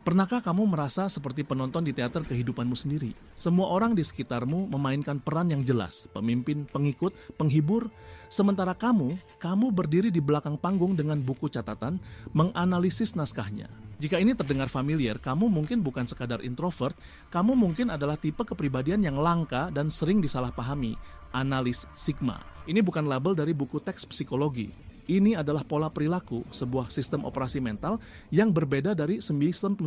Pernahkah kamu merasa seperti penonton di teater kehidupanmu sendiri? Semua orang di sekitarmu memainkan peran yang jelas, pemimpin, pengikut, penghibur. Sementara kamu berdiri di belakang panggung dengan buku catatan, menganalisis naskahnya. Jika ini terdengar familiar, kamu mungkin bukan sekadar introvert, kamu mungkin adalah tipe kepribadian yang langka dan sering disalahpahami, analis sigma. Ini bukan label dari buku teks psikologi. Ini adalah pola perilaku, sebuah sistem operasi mental yang berbeda dari 99%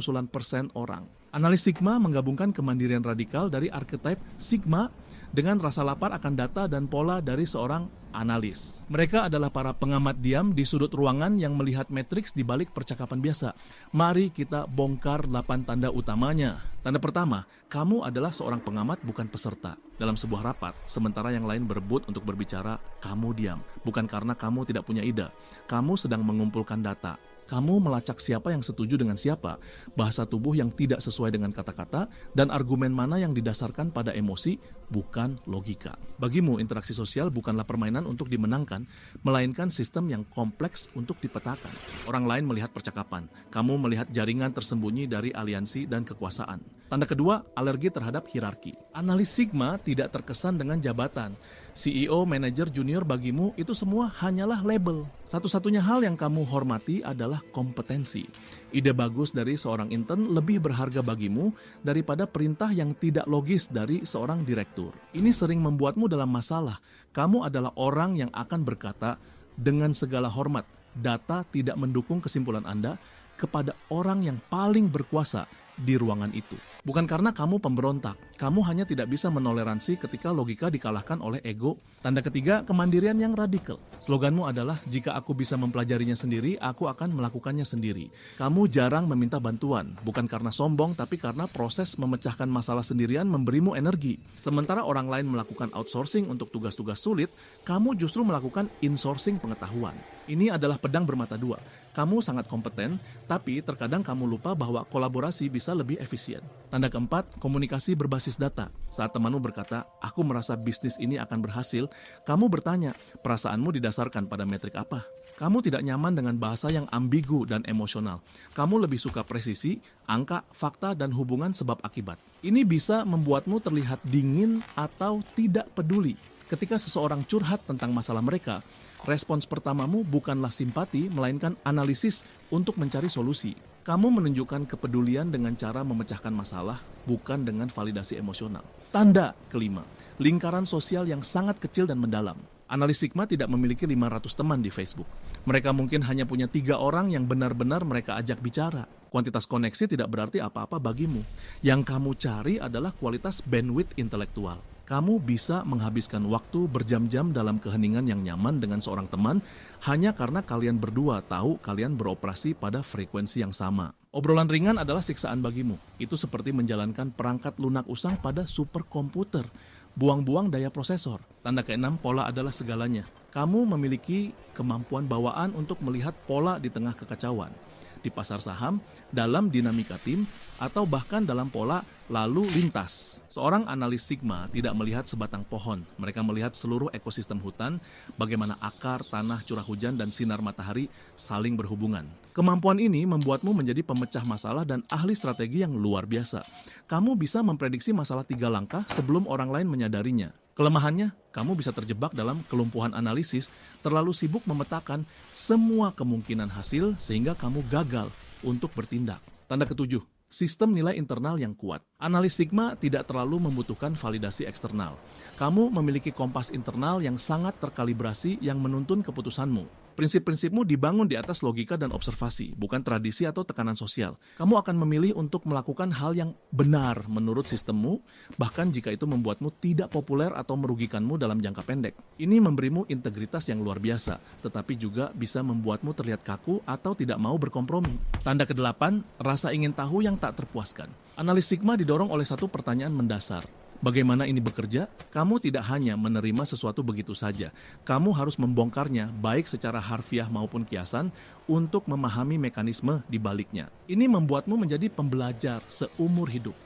orang. Analis sigma menggabungkan kemandirian radikal dari archetype sigma dengan rasa lapar akan data dan pola dari seorang analis. Mereka adalah para pengamat diam di sudut ruangan yang melihat matriks di balik percakapan biasa. Mari kita bongkar 8 tanda utamanya. Tanda pertama, kamu adalah seorang pengamat bukan peserta dalam sebuah rapat, sementara yang lain berebut untuk berbicara, kamu diam. Bukan karena kamu tidak punya ide, kamu sedang mengumpulkan data. Kamu melacak siapa yang setuju dengan siapa, bahasa tubuh yang tidak sesuai dengan kata-kata, dan argumen mana yang didasarkan pada emosi, bukan logika. Bagimu, interaksi sosial bukanlah permainan untuk dimenangkan, melainkan sistem yang kompleks untuk dipetakan. Orang lain melihat percakapan, kamu melihat jaringan tersembunyi dari aliansi dan kekuasaan. Tanda kedua, alergi terhadap hierarki. Analis sigma tidak terkesan dengan jabatan. CEO, manajer, junior bagimu itu semua hanyalah label. Satu-satunya hal yang kamu hormati adalah kompetensi. Ide bagus dari seorang intern lebih berharga bagimu daripada perintah yang tidak logis dari seorang direktur. Ini sering membuatmu dalam masalah. Kamu adalah orang yang akan berkata, dengan segala hormat, data tidak mendukung kesimpulan Anda kepada orang yang paling berkuasa di ruangan itu. Bukan karena kamu pemberontak, kamu hanya tidak bisa menoleransi ketika logika dikalahkan oleh ego. Tanda ketiga, kemandirian yang radikal. Sloganmu adalah, jika aku bisa mempelajarinya sendiri, aku akan melakukannya sendiri. Kamu jarang meminta bantuan, bukan karena sombong, tapi karena proses memecahkan masalah sendirian memberimu energi. Sementara orang lain melakukan outsourcing untuk tugas-tugas sulit, kamu justru melakukan insourcing pengetahuan. Ini adalah pedang bermata dua. Kamu sangat kompeten, tapi terkadang kamu lupa bahwa kolaborasi bisa lebih efisien. Tanda keempat, komunikasi berbasis data. Saat temanmu berkata, aku merasa bisnis ini akan berhasil, kamu bertanya, perasaanmu didasarkan pada metrik apa? Kamu tidak nyaman dengan bahasa yang ambigu dan emosional. Kamu lebih suka presisi, angka, fakta, dan hubungan sebab akibat. Ini bisa membuatmu terlihat dingin atau tidak peduli. Ketika seseorang curhat tentang masalah mereka, respons pertamamu bukanlah simpati, melainkan analisis untuk mencari solusi. Kamu menunjukkan kepedulian dengan cara memecahkan masalah, bukan dengan validasi emosional. Tanda kelima, lingkaran sosial yang sangat kecil dan mendalam. Analis sigma tidak memiliki 500 teman di Facebook. Mereka mungkin hanya punya 3 orang yang benar-benar mereka ajak bicara. Kuantitas koneksi tidak berarti apa-apa bagimu. Yang kamu cari adalah kualitas bandwidth intelektual. Kamu bisa menghabiskan waktu berjam-jam dalam keheningan yang nyaman dengan seorang teman hanya karena kalian berdua tahu kalian beroperasi pada frekuensi yang sama. Obrolan ringan adalah siksaan bagimu. Itu seperti menjalankan perangkat lunak usang pada superkomputer. Buang-buang daya prosesor. Tanda keenam, pola adalah segalanya. Kamu memiliki kemampuan bawaan untuk melihat pola di tengah kekacauan. Di pasar saham, dalam dinamika tim, atau bahkan dalam pola lalu lintas. Seorang analis sigma tidak melihat sebatang pohon. Mereka melihat seluruh ekosistem hutan, bagaimana akar, tanah, curah hujan, dan sinar matahari saling berhubungan. Kemampuan ini membuatmu menjadi pemecah masalah dan ahli strategi yang luar biasa. Kamu bisa memprediksi masalah 3 langkah sebelum orang lain menyadarinya. Kelemahannya, kamu bisa terjebak dalam kelumpuhan analisis, terlalu sibuk memetakan semua kemungkinan hasil sehingga kamu gagal untuk bertindak. Tanda ketujuh, sistem nilai internal yang kuat. Analis sigma tidak terlalu membutuhkan validasi eksternal. Kamu memiliki kompas internal yang sangat terkalibrasi yang menuntun keputusanmu. Prinsip-prinsipmu dibangun di atas logika dan observasi, bukan tradisi atau tekanan sosial. Kamu akan memilih untuk melakukan hal yang benar menurut sistemmu, bahkan jika itu membuatmu tidak populer atau merugikanmu dalam jangka pendek. Ini memberimu integritas yang luar biasa, tetapi juga bisa membuatmu terlihat kaku atau tidak mau berkompromi. Tanda kedelapan, rasa ingin tahu yang tak terpuaskan. Analis sigma didorong oleh satu pertanyaan mendasar. Bagaimana ini bekerja? Kamu tidak hanya menerima sesuatu begitu saja. Kamu harus membongkarnya baik secara harfiah maupun kiasan untuk memahami mekanisme di baliknya. Ini membuatmu menjadi pembelajar seumur hidup.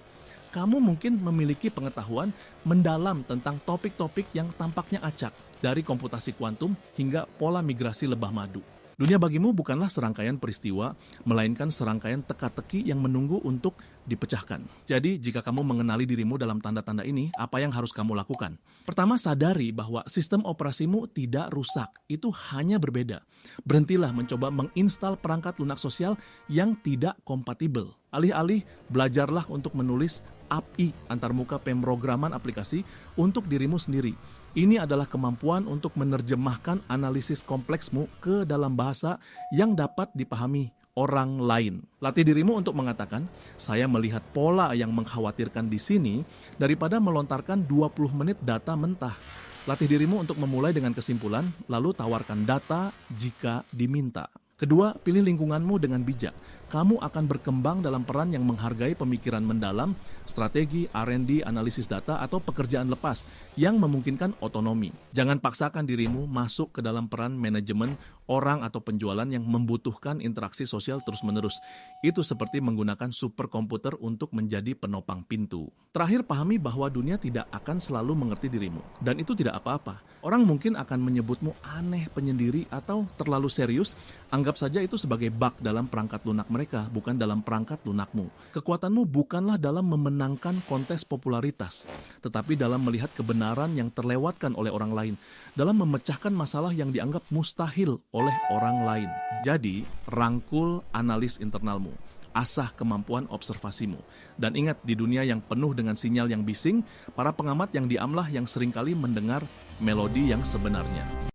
Kamu mungkin memiliki pengetahuan mendalam tentang topik-topik yang tampaknya acak, dari komputasi kuantum hingga pola migrasi lebah madu. Dunia bagimu bukanlah serangkaian peristiwa, melainkan serangkaian teka-teki yang menunggu untuk dipecahkan. Jadi, jika kamu mengenali dirimu dalam tanda-tanda ini, apa yang harus kamu lakukan? Pertama, sadari bahwa sistem operasimu tidak rusak. Itu hanya berbeda. Berhentilah mencoba menginstal perangkat lunak sosial yang tidak kompatibel. Alih-alih, belajarlah untuk menulis API antarmuka pemrograman aplikasi untuk dirimu sendiri. Ini adalah kemampuan untuk menerjemahkan analisis kompleksmu ke dalam bahasa yang dapat dipahami orang lain. Latih dirimu untuk mengatakan, saya melihat pola yang mengkhawatirkan di sini daripada melontarkan 20 menit data mentah. Latih dirimu untuk memulai dengan kesimpulan, lalu tawarkan data jika diminta. Kedua, pilih lingkunganmu dengan bijak. Kamu akan berkembang dalam peran yang menghargai pemikiran mendalam, strategi, R&D, analisis data, atau pekerjaan lepas yang memungkinkan otonomi. Jangan paksakan dirimu masuk ke dalam peran manajemen orang atau penjualan yang membutuhkan interaksi sosial terus-menerus. Itu seperti menggunakan superkomputer untuk menjadi penopang pintu. Terakhir, pahami bahwa dunia tidak akan selalu mengerti dirimu. Dan itu tidak apa-apa. Orang mungkin akan menyebutmu aneh, penyendiri, atau terlalu serius. Anggap saja itu sebagai bug dalam perangkat lunak mereka, bukan dalam perangkat lunakmu. Kekuatanmu bukanlah dalam memenangkan kontes popularitas, tetapi dalam melihat kebenaran yang terlewatkan oleh orang lain, dalam memecahkan masalah yang dianggap mustahil oleh orang lain. Jadi, rangkul analis internalmu, asah kemampuan observasimu. Dan ingat, di dunia yang penuh dengan sinyal yang bising, para pengamat yang diamlah yang seringkali mendengar melodi yang sebenarnya.